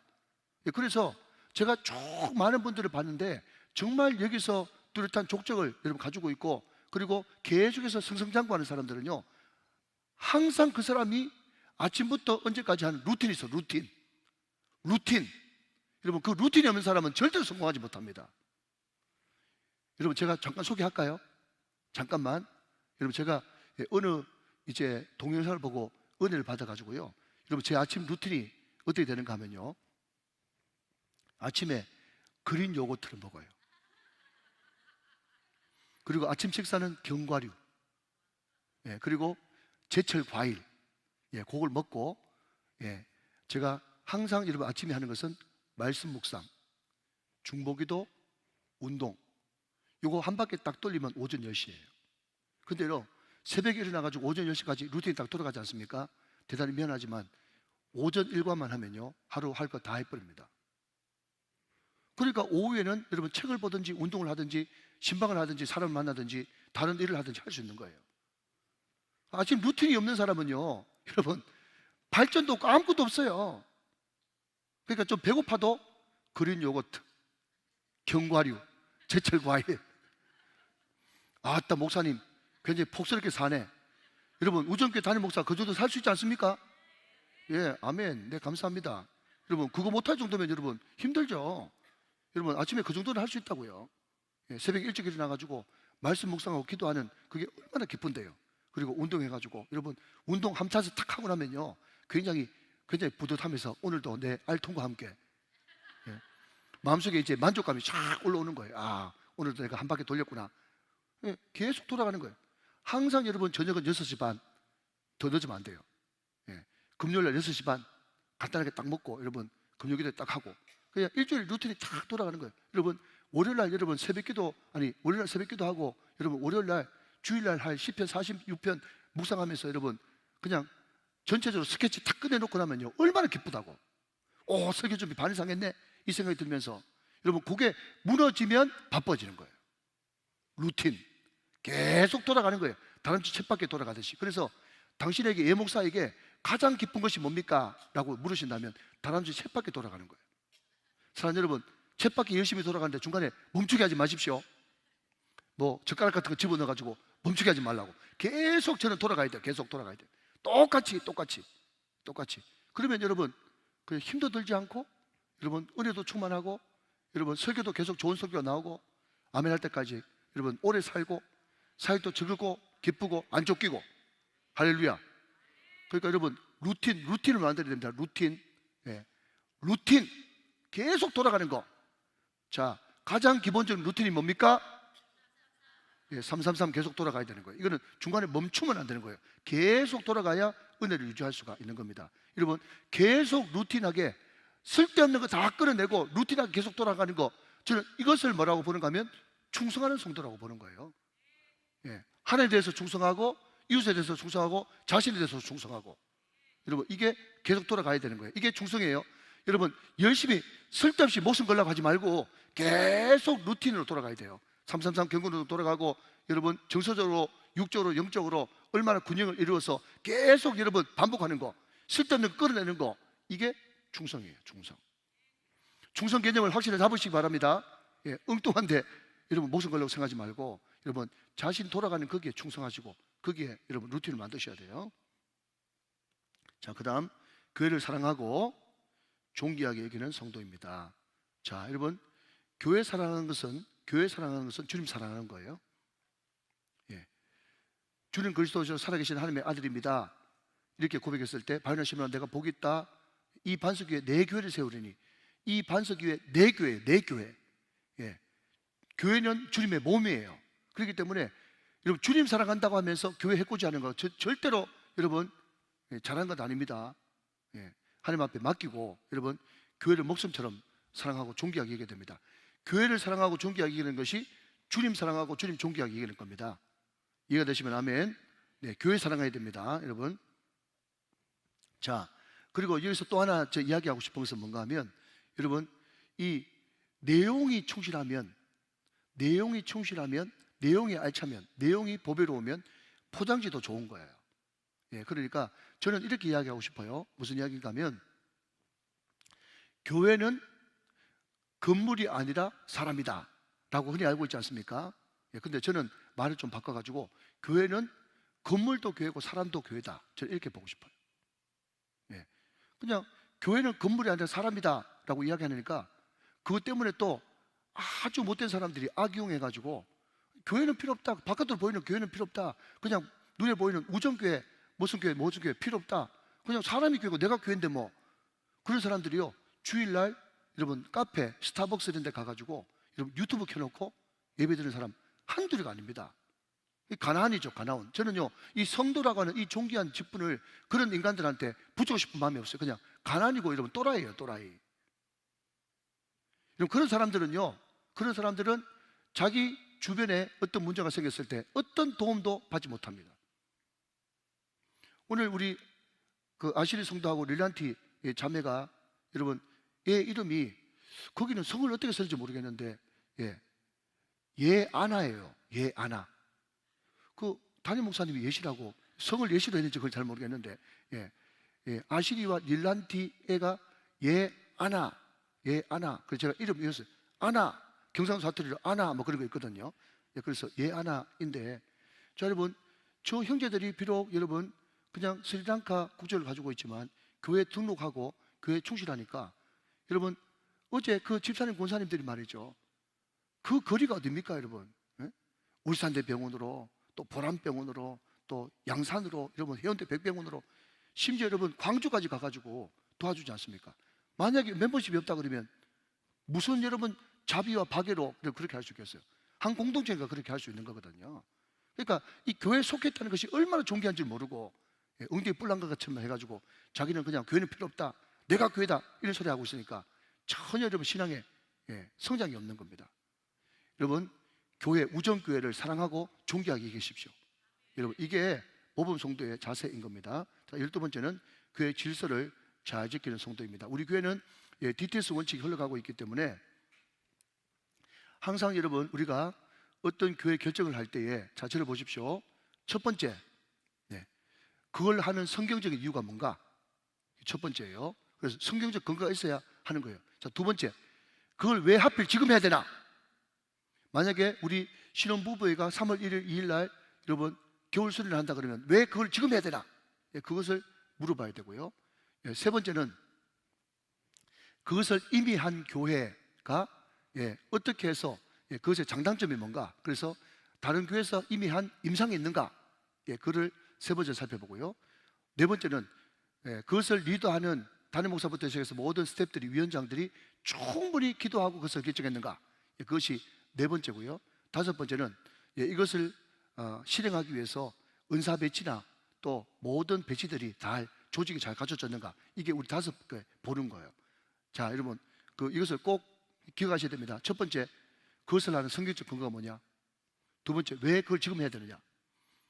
그래서 제가 쭉 많은 분들을 봤는데 정말 여기서 뚜렷한 족적을 여러분 가지고 있고 그리고 계속해서 승승장구하는 사람들은요 항상 그 사람이 아침부터 언제까지 하는 루틴이 있어. 루틴. 여러분 그 루틴이 없는 사람은 절대로 성공하지 못합니다. 여러분 제가 잠깐 소개할까요? 잠깐만. 여러분 제가 어느 이제 동영상을 보고 은혜를 받아가지고요 여러분 제 아침 루틴이 어떻게 되는가 하면요 아침에 그린 요거트를 먹어요. 그리고 아침 식사는 견과류, 그리고 제철 과일, 그걸 먹고, 제가 항상 여러분 아침에 하는 것은 말씀 묵상, 중보기도, 운동. 요거 한 바퀴 딱 돌리면 오전 10시예요. 근데요, 새벽에 일어나가지고 오전 10시까지 루틴이 딱 돌아가지 않습니까? 대단히 미안하지만 오전 일과만 하면요, 하루 할 거 다 해버립니다. 그러니까 오후에는 여러분 책을 보든지 운동을 하든지 신방을 하든지 사람을 만나든지 다른 일을 하든지 할 수 있는 거예요. 아침 루틴이 없는 사람은요 여러분 발전도 없고 아무것도 없어요. 그러니까 좀 배고파도 그린 요거트, 견과류, 제철 과일. 아따 목사님 굉장히 폭스럽게 사네. 여러분 우정교회 담임 목사 그 정도 살 수 있지 않습니까? 예, 아멘. 네, 감사합니다. 여러분 그거 못할 정도면 여러분 힘들죠. 여러분 아침에 그 정도는 할 수 있다고요. 새벽 일찍 일어나가지고 말씀 묵상하고 기도하는 그게 얼마나 기쁜데요. 그리고 운동해가지고 여러분 운동 한 차례 탁 하고 나면요 굉장히 뿌듯하면서 오늘도 내 알통과 함께 마음속에 이제 만족감이 쫙 올라오는 거예요. 아, 오늘도 내가 한 바퀴 돌렸구나. 계속 돌아가는 거예요. 항상 여러분 저녁은 6시 반, 더 늦으면 안 돼요. 금요일날 6시 반 간단하게 딱 먹고 여러분 금요일에 딱 하고 그냥 일주일 루틴이 탁 돌아가는 거예요. 여러분 월요일날 여러분 새벽기도 월요일날 새벽기도 하고 여러분 월요일날 주일날 할 10편 46편 묵상하면서 여러분 그냥 전체적으로 스케치 탁 꺼내놓고 나면요 얼마나 기쁘다고. 오, 설교 준비 반 이상 했네 이 생각이 들면서 여러분 그게 무너지면 바빠지는 거예요. 루틴 계속 돌아가는 거예요. 다람쥐 쳇바퀴 돌아가듯이. 그래서 당신에게 예목사에게 가장 기쁜 것이 뭡니까? 라고 물으신다면 다람쥐 쳇바퀴 돌아가는 거예요. 사랑하는 여러분 쳇바퀴 열심히 돌아가는데 중간에 멈추게 하지 마십시오. 뭐 젓가락 같은 거 집어넣어가지고 멈추게 하지 말라고. 계속 저는 돌아가야 돼요. 계속 돌아가야 돼요. 똑같이 그러면 여러분 그 힘도 들지 않고 여러분 은혜도 충만하고 여러분 설교도 계속 좋은 설교가 나오고 아멘 할 때까지 여러분 오래 살고 사역도 즐겁고 기쁘고 안 쫓기고 할렐루야. 그러니까 여러분 루틴을 만들어야 됩니다. 루틴. 예. 루틴 계속 돌아가는 거. 자, 가장 기본적인 루틴이 뭡니까? 예, 333 계속 돌아가야 되는 거예요. 이거는 중간에 멈추면 안 되는 거예요. 계속 돌아가야 은혜를 유지할 수가 있는 겁니다. 여러분 계속 루틴하게 쓸데없는 거 다 끌어내고 루틴하게 계속 돌아가는 거, 저는 이것을 뭐라고 보는가 하면 충성하는 성도라고 보는 거예요. 예, 하나님에 대해서 충성하고 이웃에 대해서 충성하고 자신에 대해서 충성하고, 여러분 이게 계속 돌아가야 되는 거예요. 이게 충성이에요. 여러분 열심히 쓸데없이 목숨 걸라고 하지 말고 계속 루틴으로 돌아가야 돼요. 333 경건으로 돌아가고, 여러분 정서적으로 육적으로 영적으로 얼마나 균형을 이루어서 계속 여러분 반복하는 거, 쓸데없는 거 끌어내는 거, 이게 충성이에요. 충성 개념을 확실히 잡으시기 바랍니다. 예, 엉뚱한데 여러분 목숨 걸려고 생각하지 말고 여러분 자신 돌아가는 거기에 충성하시고 거기에 여러분 루틴을 만드셔야 돼요. 자, 그 다음 교회를 사랑하고 존귀하게 여기는 성도입니다. 자, 여러분 교회 사랑하는 것은 주님 사랑하는 거예요. 예, 주님 그리스도로 살아계신 하나님의 아들입니다. 이렇게 고백했을 때 바요나 시몬아 내가 복이 있다. 이 반석 위에 내 교회를 세우리니. 이 반석 위에 내 교회. 예, 교회는 주님의 몸이에요. 그렇기 때문에 여러분 주님 사랑한다고 하면서 교회 해코지하는 거 절대로 여러분 잘하는 건 아닙니다. 예, 하나님 앞에 맡기고 여러분 교회를 목숨처럼 사랑하고 존귀하게 여겨야 됩니다. 교회를 사랑하고 존귀하게 여기는 것이 주님 사랑하고 주님 존귀하게 여기는 겁니다. 이해가 되시면 아멘. 네, 교회 사랑해야 됩니다, 여러분. 자, 그리고 여기서 또 하나 저 이야기하고 싶은 것은 뭔가 하면, 여러분 이 내용이 충실하면, 내용이 알차면, 내용이 보배로우면 포장지도 좋은 거예요. 예, 그러니까 저는 이렇게 이야기하고 싶어요. 무슨 이야기인가 하면, 교회는 건물이 아니라 사람이다 라고 흔히 알고 있지 않습니까? 예, 근데 저는 말을 좀 바꿔가지고 교회는 건물도 교회고 사람도 교회다, 저는 이렇게 보고 싶어요. 예, 그냥 교회는 건물이 아니라 사람이다 라고 이야기하니까 그것 때문에 또 아주 못된 사람들이 악용해가지고 교회는 필요 없다, 바깥으로 보이는 교회는 필요 없다, 그냥 눈에 보이는 우정교회 무슨 교회 필요 없다, 그냥 사람이 교회고 내가 교회인데 뭐, 그런 사람들이요 주일날 여러분 카페, 스타벅스 이런 데 가가지고 여러분 유튜브 켜놓고 예배드리는 사람 한둘이가 아닙니다. 가나안이죠, 가나안. 저는요 이 성도라고 하는 이 존귀한 직분을 그런 인간들한테 붙이고 싶은 마음이 없어요. 그냥 가나안이고 여러분 또라이예요, 또라이. 여러분 그런 사람들은 자기 주변에 어떤 문제가 생겼을 때 어떤 도움도 받지 못합니다. 오늘 우리 그 아시리 성도하고 릴란티 자매가, 여러분 얘 이름이 거기는 성을 어떻게 쓰는지 모르겠는데 예아나예요. 예아나. 그 담임 목사님이 예시라고 성을 예시로 했는지 그걸 잘 모르겠는데, 아시리와 릴란티 애가 예아나. 그래서 제가 이름 이었어요. 아나, 경상도 사투리로 아나 뭐 그런 거 있거든요. 그래서 예아나인데, 자 여러분 저 형제들이 비록 여러분 그냥 스리랑카 국적을 가지고 있지만 교회 등록하고 교회 충실하니까, 여러분 어제 그 집사님 권사님들이 말이죠, 그 거리가 어딥니까 여러분? 울산대 병원으로, 또 보람병원으로, 또 양산으로, 여러분 해운대 백병원으로, 심지어 여러분 광주까지 가가지고 도와주지 않습니까? 만약에 멤버십이 없다 그러면 무슨 여러분 자비와 박애로 그렇게 할 수 있겠어요? 한 공동체가 그렇게 할 수 있는 거거든요. 그러니까 이 교회에 속했다는 것이 얼마나 존귀한지 모르고 엉덩이 뿔난 것 같이 해가지고 자기는 그냥 교회는 필요 없다, 내가 교회다, 이런 소리 하고 있으니까 전혀 여러분 신앙에 성장이 없는 겁니다. 여러분 교회, 우정교회를 사랑하고 존귀하게 계십시오. 여러분 이게 모범 성도의 자세인 겁니다. 자, 12번째는 교회 질서를 잘 지키는 성도입니다. 우리 교회는 DTS 원칙이 흘러가고 있기 때문에 항상 여러분 우리가 어떤 교회 결정을 할 때에, 자 저를 보십시오. 첫 번째, 그걸 하는 성경적인 이유가 뭔가? 첫 번째예요. 그래서 성경적 근거가 있어야 하는 거예요. 자, 두 번째, 그걸 왜 하필 지금 해야 되나? 만약에 우리 신혼부부가 3월 1일, 2일 날 여러분 겨울 수련을 한다 그러면 왜 그걸 지금 해야 되나? 그것을 물어봐야 되고요. 세 번째는 그것을 이미 한 교회가 어떻게 해서 그것의 장단점이 뭔가, 그래서 다른 교회에서 이미 한 임상이 있는가, 그를 세 번째 살펴보고요. 네 번째는 그것을 리더하는 담임 목사부터 시작해서 모든 스태프들이, 위원장들이 충분히 기도하고 그것을 결정했는가, 그것이 네 번째고요. 다섯 번째는 이것을 실행하기 위해서 은사 배치나 또 모든 배치들이 다 조직이 잘 갖춰졌는가, 이게 우리 다섯 개 보는 거예요. 자, 여러분, 이것을 꼭 기억하셔야 됩니다. 첫 번째, 그것을 하는 성경적 근거가 뭐냐? 두 번째, 왜 그걸 지금 해야 되느냐?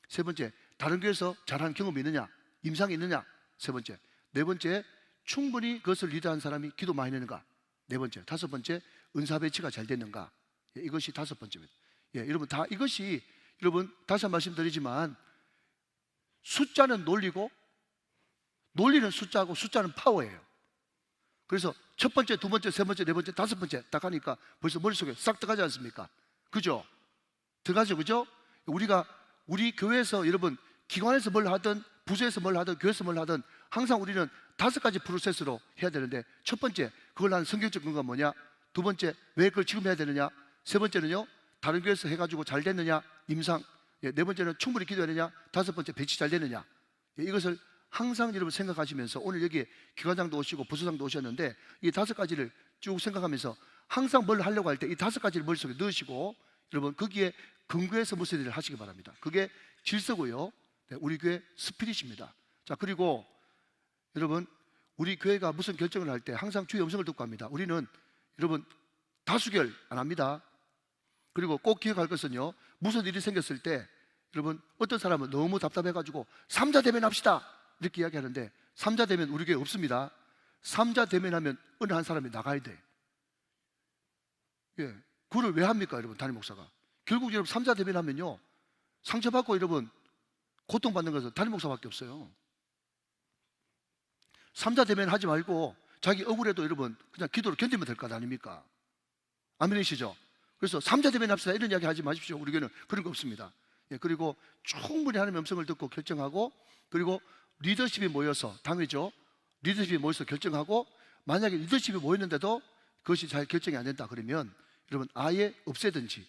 세 번째, 다른 교회에서 잘하는 경험이 있느냐? 임상이 있느냐? 세 번째. 네 번째, 충분히 그것을 리드한 사람이 기도 많이 했는가? 네 번째. 다섯 번째, 은사 배치가 잘 됐는가? 이것이 다섯 번째입니다. 여러분, 다 이것이, 여러분, 다시 한 말씀 드리지만, 숫자는 논리고, 논리는 숫자고, 숫자는 파워예요. 그래서 첫 번째, 두 번째, 세 번째, 네 번째, 다섯 번째 딱 하니까 벌써 머릿속에 싹 들어가지 않습니까? 그죠? 들어가죠, 그죠? 우리 교회에서, 여러분, 기관에서 뭘 하든, 부서에서 뭘 하든, 교회에서 뭘 하든, 항상 우리는 다섯 가지 프로세스로 해야 되는데, 첫 번째, 그걸 하는 성경적 근거가 뭐냐? 두 번째, 왜 그걸 지금 해야 되느냐? 세 번째는요, 다른 교회에서 해가지고 잘 됐느냐? 임상. 네 번째는 충분히 기도했느냐? 다섯 번째, 배치 잘 됐느냐? 이것을 항상 여러분 생각하시면서, 오늘 여기 기관장도 오시고 부서장도 오셨는데, 이 다섯 가지를 쭉 생각하면서 항상 뭘 하려고 할 때 이 다섯 가지를 머릿속에 넣으시고, 여러분 거기에 근거해서 무슨 일을 하시기 바랍니다. 그게 질서고요, 우리 교회 스피릿입니다. 자, 그리고 여러분, 우리 교회가 무슨 결정을 할 때 항상 주의 음성을 듣고 합니다. 우리는 여러분 다수결 안 합니다. 그리고 꼭 기억할 것은요, 무슨 일이 생겼을 때, 여러분, 어떤 사람은 너무 답답해가지고 삼자 대면 합시다 이렇게 이야기하는데, 삼자 대면 우리 교회 없습니다. 삼자 대면하면 어느 한 사람이 나가야 돼. 그걸 왜 합니까, 여러분? 담임 목사가 결국 여러분 삼자 대면하면요, 상처받고 여러분 고통받는 것은 담임 목사밖에 없어요. 삼자 대면 하지 말고 자기 억울해도 여러분 그냥 기도로 견디면 될 것 아닙니까? 아멘이시죠? 그래서 삼자 대면 합시다 이런 이야기 하지 마십시오. 우리 교회는 그런 거 없습니다. 그리고 충분히 하나님의 음성을 듣고 결정하고, 그리고 리더십이 모여서, 당회죠, 리더십이 모여서 결정하고, 만약에 리더십이 모였는데도 그것이 잘 결정이 안 된다 그러면 여러분 아예 없애든지,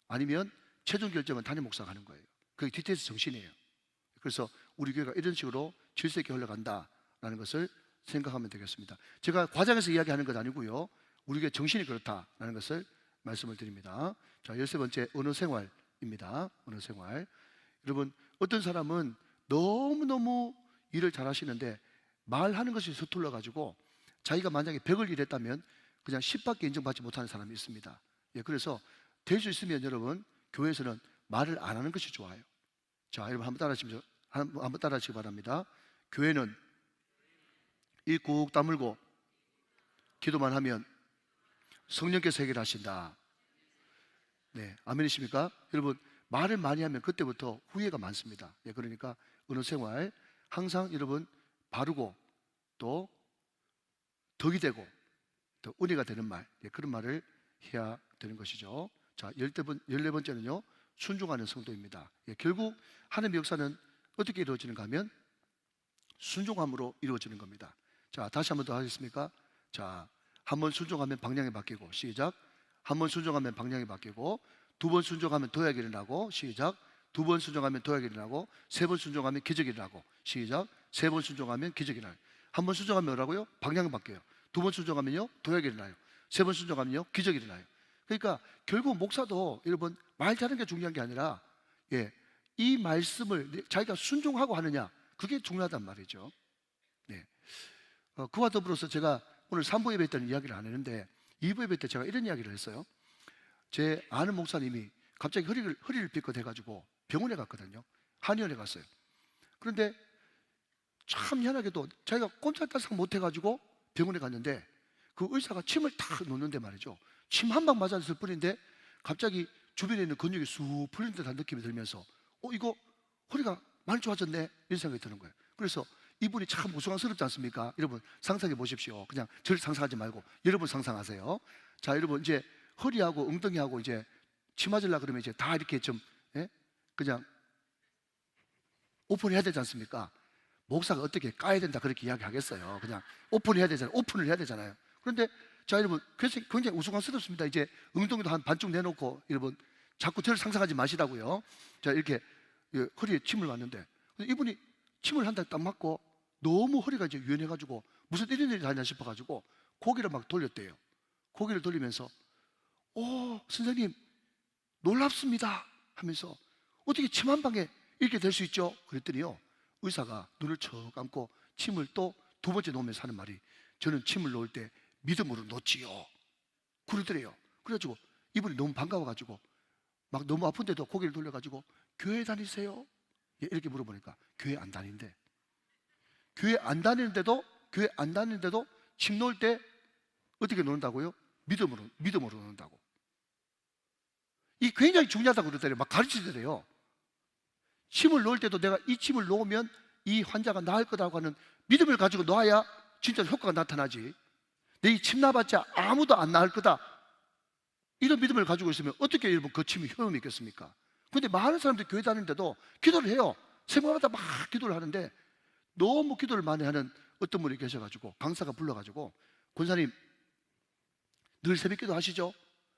아니면 최종 결정은 담임 목사가 하는 거예요. 그게 DTS 정신이에요. 그래서 우리 교회가 이런 식으로 질서 있게 흘러간다라는 것을 생각하면 되겠습니다. 제가 과장해서 이야기하는 것 아니고요, 우리 교회 정신이 그렇다라는 것을 말씀을 드립니다. 자, 13번째, 언어 생활입니다. 언어 생활. 여러분, 어떤 사람은 너무너무 일을 잘 하시는데 말하는 것이 서툴러 가지고 자기가 만약에 100을 일했다면 그냥 10밖에 인정받지 못하는 사람이 있습니다. 그래서 될 수 있으면 여러분 교회에서는 말을 안 하는 것이 좋아요. 자, 여러분 한번 따라하시기 바랍니다. 교회는 입 꾹 다물고 기도만 하면 성령께서 해결하신다. 네, 아멘이십니까? 여러분, 말을 많이 하면 그때부터 후회가 많습니다. 그러니까 언어 생활 항상 여러분 바르고 또 덕이 되고 또 은혜가 되는 말, 그런 말을 해야 되는 것이죠. 자, 14번째는요, 순종하는 성도입니다. 결국 하나님의 역사는 어떻게 이루어지는가 하면 순종함으로 이루어지는 겁니다. 자, 다시 한번 더 하겠습니까? 자, 한 번 순종하면 방향이 바뀌고, 시작. 한 번 순종하면 방향이 바뀌고, 두 번 순종하면 도약이 일어나고, 시작. 두 번 순종하면 도약이 일어나고, 세 번 순종하면 기적이 일어나고, 시작. 세 번 순종하면 기적이 일어나요. 한 번 순종하면 뭐라고요? 방향이 바뀌어요. 두 번 순종하면요, 도약이 일어나요. 세 번 순종하면요, 기적이 일어나요. 그러니까 결국 목사도 여러분 말 잘하는 게 중요한 게 아니라 이 말씀을 자기가 순종하고 하느냐, 그게 중요하단 말이죠. 그와 더불어서 제가 오늘 3부 예배 때는 이야기를 안 했는데 2부 예배 때 제가 이런 이야기를 했어요. 제 아는 목사님이 갑자기 허리를 삐끗해가지고 병원에 갔거든요. 한의원에 갔어요. 그런데 참 희한하게도 자기가 꼼짝달싹 못해가지고 병원에 갔는데 그 의사가 침을 탁 놓는데 말이죠, 침 한 방 맞았을 뿐인데 갑자기 주변에 있는 근육이 쑥 풀린 듯한 느낌이 들면서 이거 허리가 많이 좋아졌네 이런 생각이 드는 거예요. 그래서 이분이 참 우스꽝스럽지 않습니까? 여러분 상상해 보십시오. 그냥 저를 상상하지 말고 여러분 상상하세요. 자, 여러분 이제 허리하고 엉덩이하고 이제 침 맞으려 그러면 이제 다 이렇게 좀 그냥 오픈해야 되지 않습니까? 목사가 어떻게 까야 된다 그렇게 이야기하겠어요. 그냥 오픈해야 되잖아요. 오픈을 해야 되잖아요. 그런데 자, 여러분, 그래서 굉장히 우스꽝스럽습니다. 이제 엉덩이도 한 반쪽 내놓고, 여러분, 자꾸 저를 상상하지 마시라고요. 자, 이렇게 허리에 침을 맞는데, 이분이 침을 한 대 딱 맞고 너무 허리가 이제 유연해가지고 무슨 이런 일이 다냐 싶어가지고 고개를 막 돌렸대요. 고개를 돌리면서, 선생님, 놀랍습니다 하면서 어떻게 침 한 방에 이렇게 될 수 있죠? 그랬더니요, 의사가 눈을 척 감고 침을 또 두 번째 놓으면서 하는 말이, 저는 침을 놓을 때 믿음으로 놓지요, 그러더래요. 그래가지고 이분이 너무 반가워가지고 막 너무 아픈데도 고개를 돌려가지고, 교회 다니세요? 이렇게 물어보니까 교회 안 다닌대. 교회 안 다니는데도 침 놓을 때 어떻게 놓는다고요? 믿음으로 놓는다고. 이 굉장히 중요하다고 그러더래요. 막 가르치더래요. 침을 놓을 때도 내가 이 침을 놓으면 이 환자가 나을 거라고 하는 믿음을 가지고 놓아야 진짜 효과가 나타나지. 내 이 침 놔봤자 아무도 안 나을 거다, 이런 믿음을 가지고 있으면 어떻게 여러분 그 침이 효험이 있겠습니까? 근데 많은 사람들이 교회 다니는데도 기도를 해요. 새벽마다 막 기도를 하는데, 너무 기도를 많이 하는 어떤 분이 계셔가지고 강사가 불러가지고, 권사님 늘 새벽기도 하시죠?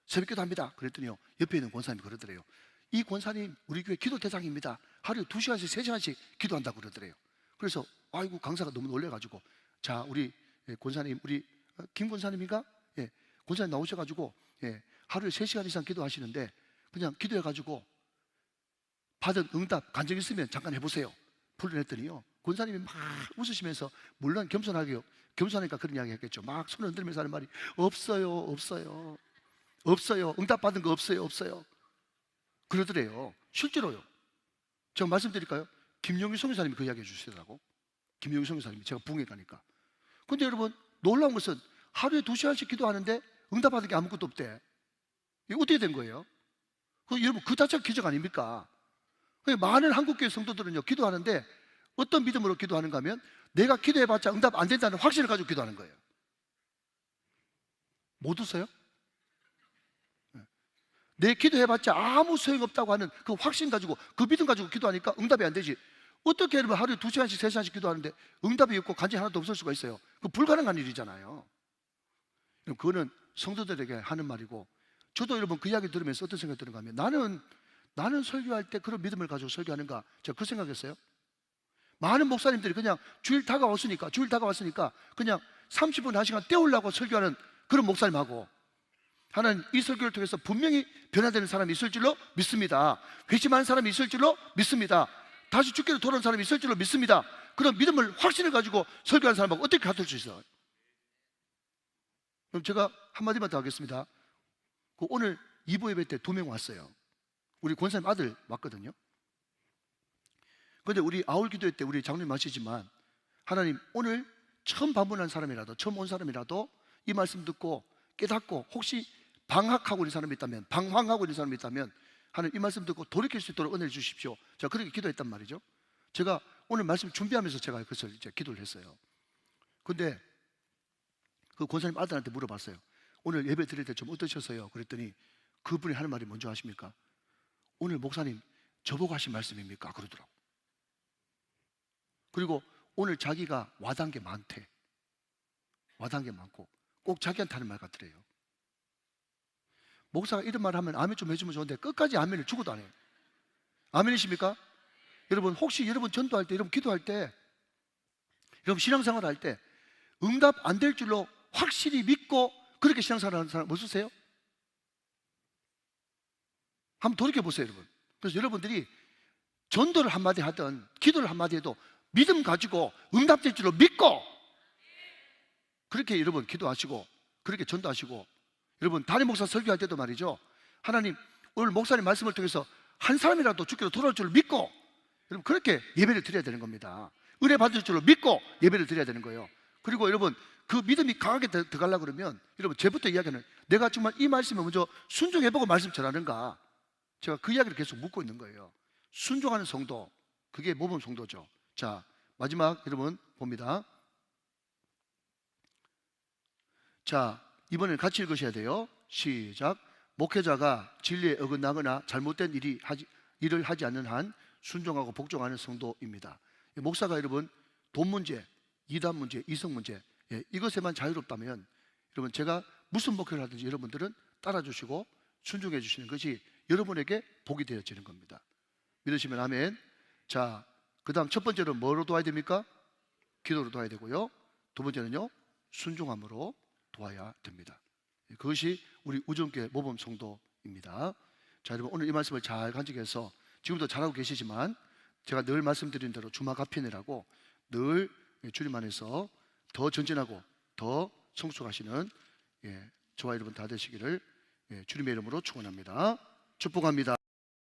새벽기도 합니다. 그랬더니요, 옆에 있는 권사님이 그러더래요. 이 권사님 우리 교회 기도 대장입니다. 하루에 2시간씩 3시간씩 기도한다고 그러더래요. 그래서 아이고, 강사가 너무 놀래가지고, 자, 우리 권사님, 우리 김 권사님인가? 예, 권사님 나오셔가지고 하루에 3시간 이상 기도하시는데 그냥 기도해가지고 받은 응답 간증 있으면 잠깐 해보세요. 불러냈더니요, 권사님이 막 웃으시면서, 물론 겸손하니까 그런 이야기 했겠죠. 막 손을 흔들면서 하는 말이, 없어요, 응답 받은 거 없어요, 그러더래요. 실제로요. 제가 말씀드릴까요? 김용희 선교사님이 그 이야기 해주시더라고. 김용희 선교사님이, 제가 부흥회 가니까. 근데 여러분, 놀라운 것은 하루에 2시간씩 기도하는데 응답받은 게 아무것도 없대. 이게 어떻게 된 거예요? 여러분, 그 자체가 기적 아닙니까? 많은 한국교회 성도들은요, 기도하는데 어떤 믿음으로 기도하는가 하면, 내가 기도해봤자 응답 안 된다는 확신을 가지고 기도하는 거예요. 못 웃어요? 내 기도해봤자 아무 소용없다고 하는 그 확신 가지고, 그 믿음 가지고 기도하니까 응답이 안 되지. 어떻게 여러분 하루에 2시간씩 3시간씩 기도하는데 응답이 없고 간증이 하나도 없을 수가 있어요? 그 불가능한 일이잖아요. 그거는 성도들에게 하는 말이고, 저도 여러분 그 이야기 들으면서 어떤 생각이 드는가 하면, 나는 설교할 때 그런 믿음을 가지고 설교하는가, 제가 그 생각했어요. 많은 목사님들이 그냥 주일 다가왔으니까 그냥 30분 1시간 때우려고 설교하는 그런 목사님하고, 하나님 이 설교를 통해서 분명히 변화되는 사람이 있을 줄로 믿습니다. 회심하는 사람이 있을 줄로 믿습니다. 다시 죽기로 돌아온 사람이 있을 줄로 믿습니다. 그런 믿음을, 확신을 가지고 설교하는 사람하고 어떻게 같을 수 있어요? 그럼 제가 한마디만 더 하겠습니다. 오늘 2부 예배 때 2명 왔어요. 우리 권사님 아들 왔거든요. 그런데 우리 아울 기도회 때 우리 장로님 아시지만, 하나님 오늘 처음 방문한 사람이라도, 처음 온 사람이라도 이 말씀 듣고 깨닫고 혹시 방황하고 있는 사람이 있다면 하나님 이 말씀 듣고 돌이킬 수 있도록 은혜를 주십시오. 제가 그렇게 기도했단 말이죠. 제가 오늘 말씀 준비하면서 제가 그것을 이제 기도를 했어요. 근데 그 권사님 아들한테 물어봤어요. 오늘 예배 드릴 때 좀 어떠셨어요? 그랬더니 그분이 하는 말이 뭔지 아십니까? 오늘 목사님 저보고 하신 말씀입니까? 그러더라고. 그리고 오늘 자기가 와닿은 게 많대. 와닿은 게 많고 꼭 자기한테 하는 말 같더래요. 목사가 이런 말 하면 아멘 좀 해주면 좋은데 끝까지 아멘을 죽어도 안 해요. 아멘이십니까? 여러분, 혹시 여러분 전도할 때, 여러분 기도할 때, 여러분 신앙생활 할 때 응답 안 될 줄로 확실히 믿고 그렇게 신앙생활 하는 사람 없으세요? 한번 돌이켜보세요, 여러분. 그래서 여러분들이 전도를 한마디 하든 기도를 한마디 해도 믿음 가지고 응답될 줄로 믿고, 그렇게 여러분 기도하시고 그렇게 전도하시고, 여러분 담임 목사 설교할 때도 말이죠, 하나님 오늘 목사님 말씀을 통해서 한 사람이라도 죽기로 돌아올 줄로 믿고, 여러분 그렇게 예배를 드려야 되는 겁니다. 은혜 받을 줄로 믿고 예배를 드려야 되는 거예요. 그리고 여러분 그 믿음이 강하게 들어가려고 그러면, 여러분 제부터 이야기는 내가 정말 이 말씀에 먼저 순종해보고 말씀 전하는가, 제가 그 이야기를 계속 묻고 있는 거예요. 순종하는 성도, 그게 모범 성도죠. 자, 마지막 여러분 봅니다. 자, 이번에는 같이 읽으셔야 돼요. 시작. 목회자가 진리에 어긋나거나 잘못된 일을 하지 않는 한 순종하고 복종하는 성도입니다. 목사가 여러분 돈 문제, 이단 문제, 이성 문제, 이것에만 자유롭다면, 여러분 제가 무슨 목회를 하든지 여러분들은 따라주시고 순종해 주시는 것이 여러분에게 복이 되어지는 겁니다. 믿으시면 아멘. 자, 그 다음 첫 번째는 뭐로 도와야 됩니까? 기도로 도와야 되고요. 두 번째는요, 순종함으로 도와야 됩니다. 그것이 우리 우정교회 모범 성도입니다. 자, 여러분 오늘 이 말씀을 잘 간직해서 지금도 잘하고 계시지만 제가 늘 말씀드린 대로 주마가핀이라고 늘 주님 안에서 더 전진하고 더 성숙하시는 저와 여러분 다 되시기를 주님의 이름으로 축원합니다. 축복합니다.